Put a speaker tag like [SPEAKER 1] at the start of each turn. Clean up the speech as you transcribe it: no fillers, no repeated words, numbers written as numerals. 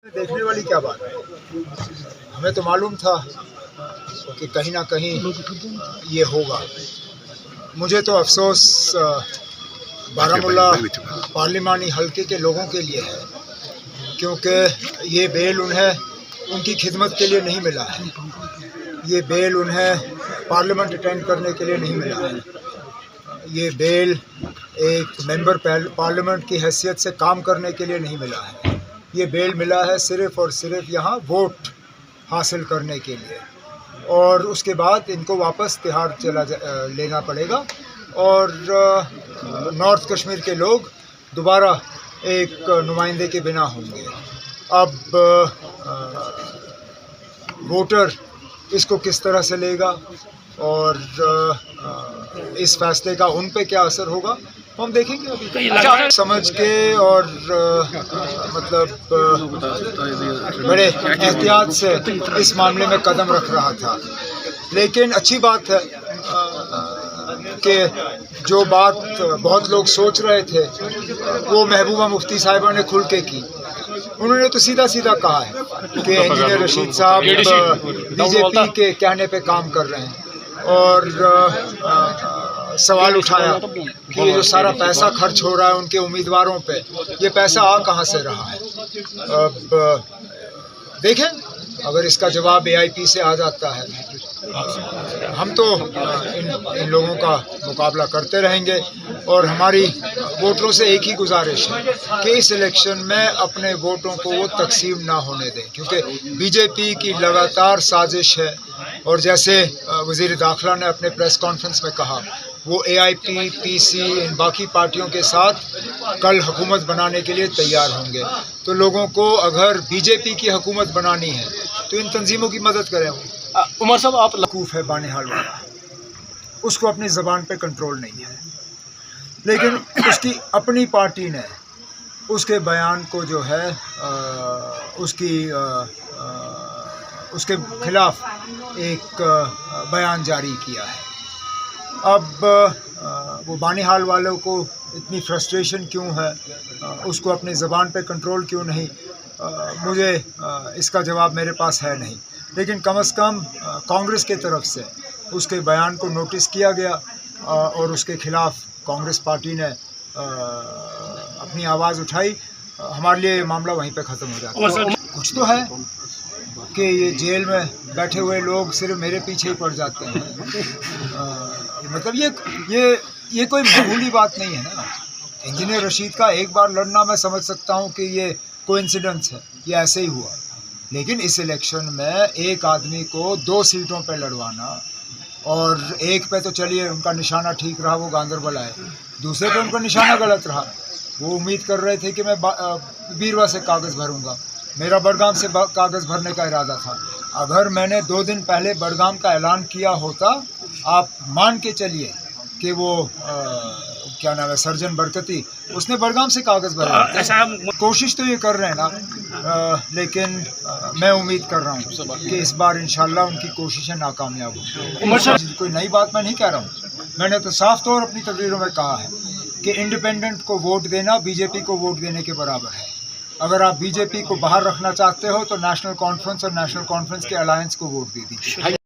[SPEAKER 1] देखने वाली क्या बात है। हमें तो मालूम था कि कहीं ना कहीं ये होगा। मुझे तो अफसोस बारामूला पार्लिमानी हल्के के लोगों के लिए है, क्योंकि ये बेल उन्हें उनकी खिदमत के लिए नहीं मिला है। ये बेल उन्हें पार्लियामेंट अटेंड करने के लिए नहीं मिला है। ये बेल एक मेंबर पार्लियामेंट की हैसियत से काम करने के लिए नहीं मिला है। ये बेल मिला है सिर्फ़ और सिर्फ यहाँ वोट हासिल करने के लिए, और उसके बाद इनको वापस तिहाड़ लेना पड़ेगा और नॉर्थ कश्मीर के लोग दोबारा एक नुमाइंदे के बिना होंगे। अब वोटर इसको किस तरह से लेगा और इस फैसले का उन पे क्या असर होगा हम देखेंगे अभी। समझ के और मतलब बड़े एहतियात से इस मामले में कदम रख रहा था, लेकिन अच्छी बात है कि जो बात बहुत लोग सोच रहे थे वो महबूबा मुफ्ती साहिबा ने खुल के की। उन्होंने तो सीधा सीधा कहा है कि इंजीनियर रशीद साहब बीजेपी के कहने पे काम कर रहे हैं, और सवाल उठाया कि ये जो सारा पैसा खर्च हो रहा है उनके उम्मीदवारों पे, ये पैसा आ कहाँ से रहा है। अब देखें, अगर इसका जवाब AIP से आ जाता है, हम तो इन लोगों का मुकाबला करते रहेंगे। और हमारी वोटरों से एक ही गुजारिश है कि इस इलेक्शन में अपने वोटों को वो तकसीम ना होने दें, क्योंकि बीजेपी की लगातार साजिश है। और जैसे वज़ीर दाखिला ने अपने प्रेस कॉन्फ्रेंस में कहा, वो AIP, PC, इन बाकी पार्टियों के साथ कल हुकूमत बनाने के लिए तैयार होंगे। तो लोगों को अगर बीजेपी की हुकूमत बनानी है तो इन तंजीमों की मदद करें।
[SPEAKER 2] उमर साहब, आप
[SPEAKER 1] लकूफ है बानिहाल वाला, उसको अपनी ज़बान पे कंट्रोल नहीं है, लेकिन उसकी अपनी पार्टी ने उसके बयान को जो है उसके खिलाफ एक बयान जारी किया है। अब वो बानिहाल वालों को इतनी फ्रस्ट्रेशन क्यों है, उसको अपनी ज़बान पे कंट्रोल क्यों नहीं, मुझे इसका जवाब मेरे पास है नहीं। लेकिन कम से कम कांग्रेस के तरफ से उसके बयान को नोटिस किया गया और उसके खिलाफ कांग्रेस पार्टी ने अपनी आवाज़ उठाई। हमारे लिए ये मामला वहीं पे ख़त्म हो जाता है। कुछ तो है कि ये जेल में बैठे हुए लोग सिर्फ मेरे पीछे ही पड़ जाते हैं। मतलब ये कोई मामूली बात नहीं है ना। इंजीनियर रशीद का एक बार लड़ना मैं समझ सकता हूँ कि ये कोइंसिडेंस है, ये ऐसे ही हुआ। लेकिन इस इलेक्शन में एक आदमी को 2 सीटों पे लड़वाना, और एक पे तो चलिए उनका निशाना ठीक रहा, वो गांदरबल आए, दूसरे पे उनका निशाना गलत रहा। वो उम्मीद कर रहे थे कि मैं बीरवा से कागज़ भरूंगा, मेरा बड़गाम से कागज़ भरने का इरादा था। अगर मैंने 2 दिन पहले बड़गाम का ऐलान किया होता, आप मान के चलिए कि वो क्या नाम है, सर्जन बरकती, उसने बड़गाम से कागज़ भरा। कोशिश तो ये कर रहे हैं ना, लेकिन मैं उम्मीद कर रहा हूँ कि इस बार इंशाल्लाह उनकी कोशिशें नाकामयाब हों। कोई नई बात मैं नहीं कह रहा हूँ, मैंने तो साफ तौर अपनी तकरीरों में कहा है कि इंडिपेंडेंट को वोट देना बीजेपी को वोट देने के बराबर है। अगर आप बीजेपी को बाहर रखना चाहते हो तो नेशनल कॉन्फ्रेंस और नेशनल कॉन्फ्रेंस के अलायंस को वोट दे दीजिए।